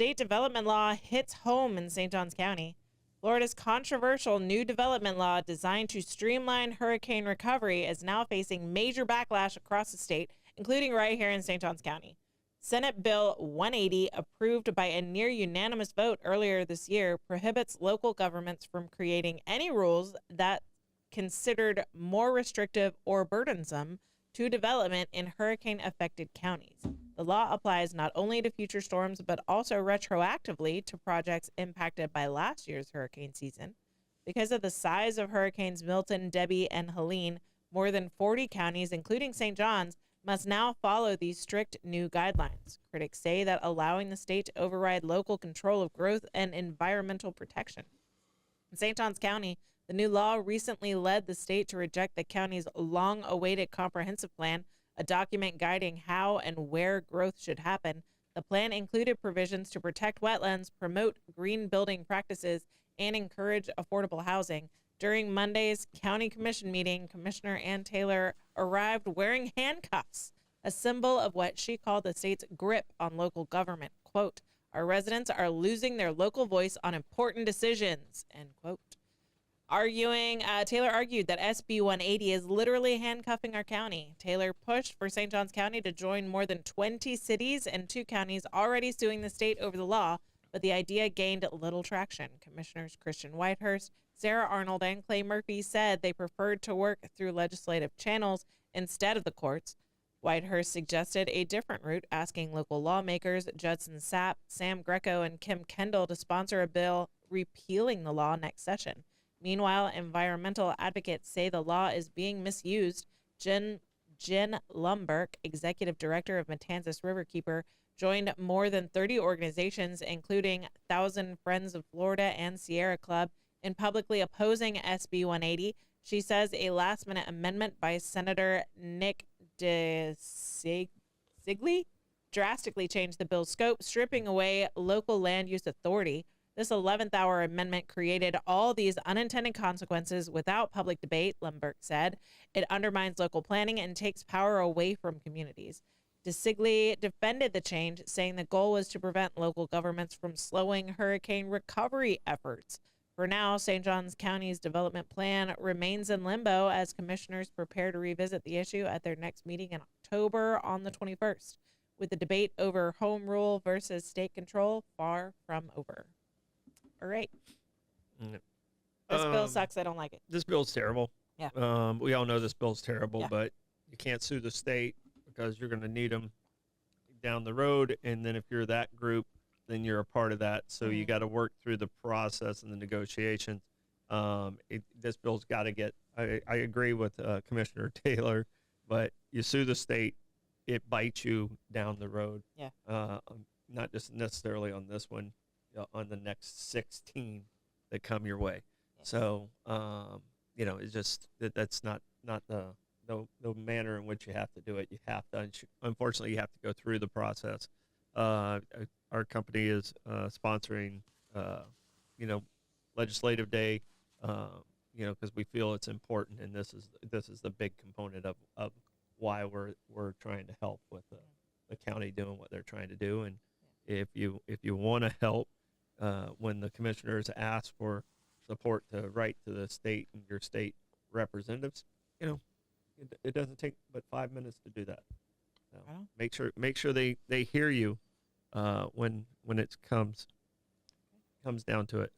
State development law hits home in St. Johns County. Florida's controversial new development law designed to streamline hurricane recovery is now facing major backlash across the state, including right here in St. Johns County. Senate Bill 180, approved by a near-unanimous vote earlier this year, prohibits local governments from creating any rules that considered more restrictive or burdensome to development in hurricane-affected counties. The law applies not only to future storms, but also retroactively to projects impacted by last year's hurricane season. Because of the size of hurricanes Milton, Debby, and Helene, more than 40 counties, including St. John's, must now follow these strict new guidelines. Critics say that allowing the state to override local control of growth and environmental protection. In St. Johns County, the new law recently led the state to reject the county's long-awaited comprehensive plan, a document guiding how and where growth should happen. The plan included provisions to protect wetlands, promote green building practices, and encourage affordable housing. During Monday's county commission meeting, Commissioner Ann Taylor arrived wearing handcuffs, a symbol of what she called the state's grip on local government. Quote, "Our residents are losing their local voice on important decisions," end quote. Taylor argued that SB 180 is literally handcuffing our county. Taylor pushed for St. Johns County to join more than 20 cities and 2 counties already suing the state over the law, but the idea gained little traction. Commissioners Christian Whitehurst, Sarah Arnold, and Clay Murphy said they preferred to work through legislative channels instead of the courts. Whitehurst suggested a different route, asking local lawmakers Judson Sapp, Sam Greco, and Kim Kendall to sponsor a bill repealing the law next session. Meanwhile, environmental advocates say the law is being misused. Jen Lumberg, executive director of Matanzas Riverkeeper, joined more than 30 organizations, including 1,000 Friends of Florida and Sierra Club, in publicly opposing SB 180. She says a last-minute amendment by Senator Nick DeSigley drastically changed the bill's scope, stripping away local land use authority. This 11th-hour amendment created all these unintended consequences without public debate, Lumberg said. It undermines local planning and takes power away from communities. DeSigley defended the change, saying the goal was to prevent local governments from slowing hurricane recovery efforts. For now, St. Johns County's development plan remains in limbo as commissioners prepare to revisit the issue at their next meeting in October on the 21st, with the debate over home rule versus state control far from over. All right. This bill sucks. I don't like it. This bill's terrible. Yeah. We all know this bill's terrible, Yeah. but you can't sue the state because you're going to need them down the road. And then if you're that group, then you're a part of that. So you got to work through the process and the negotiations. This bill's got to get, I agree with Commissioner Taylor, but you sue the state, it bites you down the road. Yeah. Not just necessarily on this one, on the next 16 that come your way. Yes. So, it's just that's not the manner in which you have to do it. You have to, unfortunately, you have to go through the process. Our company is sponsoring, Legislative Day, because we feel it's important, and this is the big component of why we're trying to help with the county doing what they're trying to do. And if you want to help, when the commissioners ask for support to write to the state and your state representatives, it doesn't take but 5 minutes to do that. So make sure they hear you when it comes down to it.